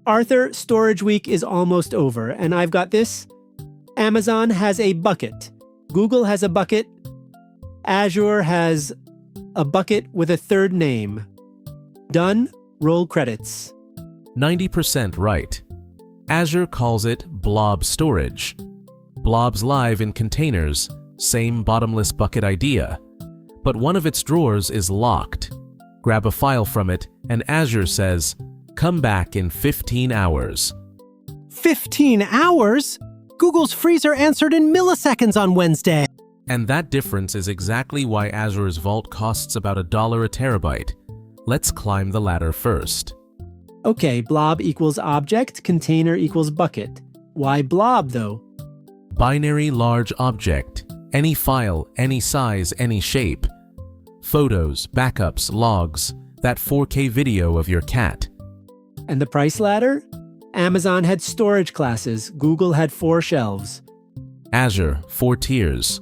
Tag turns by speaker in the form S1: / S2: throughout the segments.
S1: Arthur, storage week is almost over, and I've got this. Amazon has a bucket. Google has a bucket. Azure has a bucket with a third name. Done. Roll credits.
S2: 90% right. Azure calls it Blob Storage. Blobs live in containers, same bottomless bucket idea. But one of its drawers is locked. Grab a file from it, and Azure says, "Come back in 15 hours."
S3: 15 hours? Google's freezer answered in milliseconds on Wednesday.
S2: And that difference is exactly why Azure's Vault costs about $1 a terabyte. Let's climb the ladder first.
S1: Okay, blob equals object, container equals bucket. Why blob, though?
S2: Binary large object. Any file, any size, any shape. Photos, backups, logs, that 4K video of your cat.
S1: And the price ladder? Amazon had storage classes. Google had 4 shelves.
S2: Azure, 4 tiers.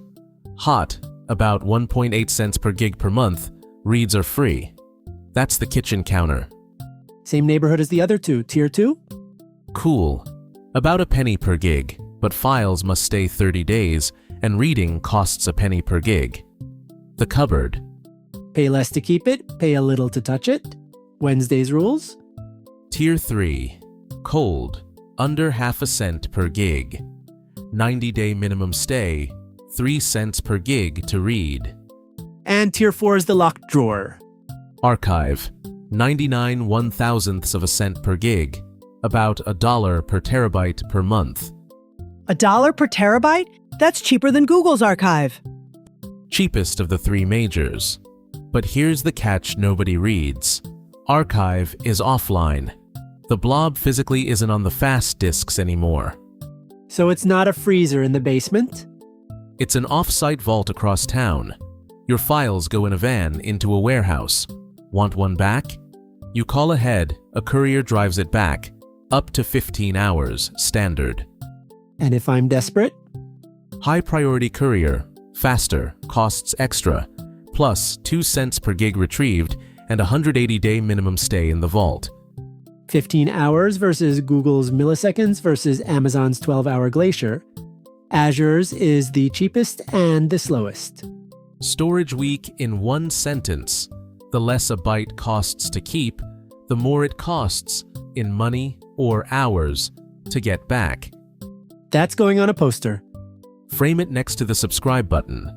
S2: Hot, about 1.8 cents per gig per month. Reads are free. That's the kitchen counter.
S1: Same neighborhood as the other two. Tier 2?
S2: Cool. About a penny per gig, but files must stay 30 days, and reading costs a penny per gig. The cupboard.
S1: Pay less to keep it, pay a little to touch it. Wednesday's rules?
S2: Tier 3. Cold. Under half a cent per gig. 90-day minimum stay. 3 cents per gig to read.
S1: And Tier 4 is the locked drawer.
S2: Archive. 99 1/1000ths of a cent per gig. About $1 per terabyte per month.
S3: $1 per terabyte? That's cheaper than Google's archive.
S2: Cheapest of the 3 majors. But here's the catch nobody reads. Archive is offline. The blob physically isn't on the fast disks anymore.
S1: So it's not a freezer in the basement?
S2: It's an off-site vault across town. Your files go in a van into a warehouse. Want one back? You call ahead, a courier drives it back. Up to 15 hours, standard.
S1: And if I'm desperate?
S2: High priority courier, faster, costs extra, plus 2 cents per gig retrieved and a 180-day minimum stay in the vault.
S1: 15 hours versus Google's milliseconds versus Amazon's 12-hour glacier. Azure's is the cheapest and the slowest.
S2: Storage week in one sentence. The less a byte costs to keep, the more it costs in money or hours to get back.
S1: That's going on a poster.
S2: Frame it next to the subscribe button.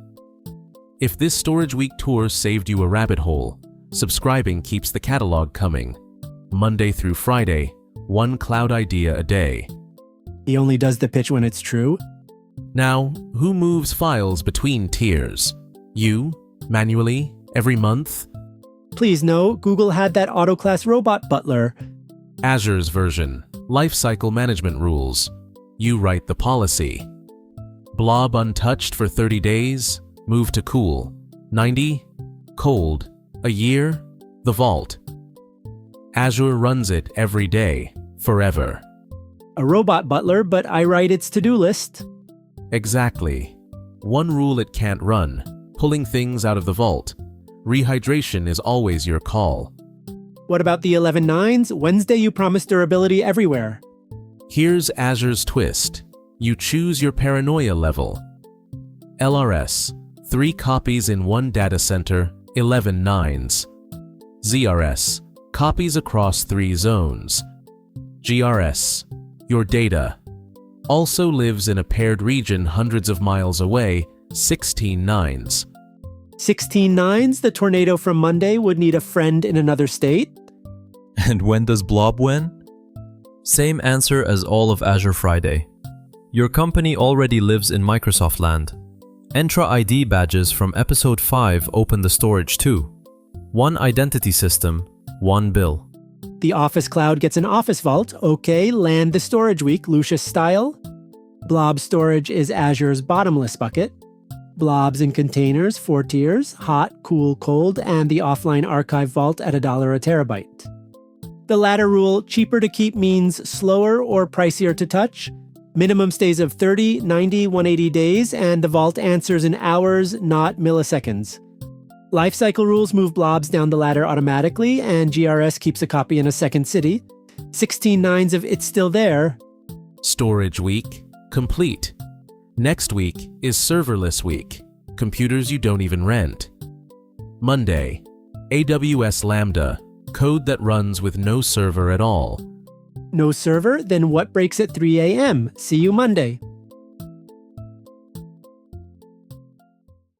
S2: If this Storage Week tour saved you a rabbit hole, subscribing keeps the catalog coming. Monday through Friday, 1 cloud idea a day.
S1: He only does the pitch when it's true.
S2: Now, who moves files between tiers? You? Manually? Every month?
S1: Please no, Google had that auto-class robot butler.
S2: Azure's version. Lifecycle management rules. You write the policy. Blob untouched for 30 days. Move to cool. 90. Cold. A year. The vault. Azure runs it every day. Forever.
S1: A robot butler, but I write its to-do list.
S2: Exactly. One rule it can't run. Pulling things out of the vault. Rehydration is always your call.
S1: What about the 11 nines? Wednesday you promise durability everywhere.
S2: Here's Azure's twist. You choose your paranoia level. LRS. 3 copies in one data center, 11 nines. ZRS. Copies across 3 zones. GRS. Your data. Also lives in a paired region hundreds of miles away, 16 nines.
S1: 16 nines, the tornado from Monday would need a friend in another state.
S4: And when does Blob win? Same answer as all of Azure Friday. Your company already lives in Microsoft land. Entra ID badges from episode 5 open the storage too. 1 identity system, 1 bill.
S1: The Office Cloud gets an Office Vault. Okay, land the storage week, Lucius style. Blob Storage is Azure's Bottomless Bucket. Blobs and containers, 4 tiers, hot, cool, cold, and the offline archive vault at $1 a terabyte. The latter rule, cheaper to keep means slower or pricier to touch. Minimum stays of 30, 90, 180 days, and the vault answers in hours, not milliseconds. Lifecycle rules move blobs down the ladder automatically, and GRS keeps a copy in a second city. 16 nines of it's still there.
S2: Storage week, complete. Next week is serverless week, computers you don't even rent. Monday, AWS Lambda, code that runs with no server at all.
S1: No server? Then what breaks at 3 a.m.? See you Monday.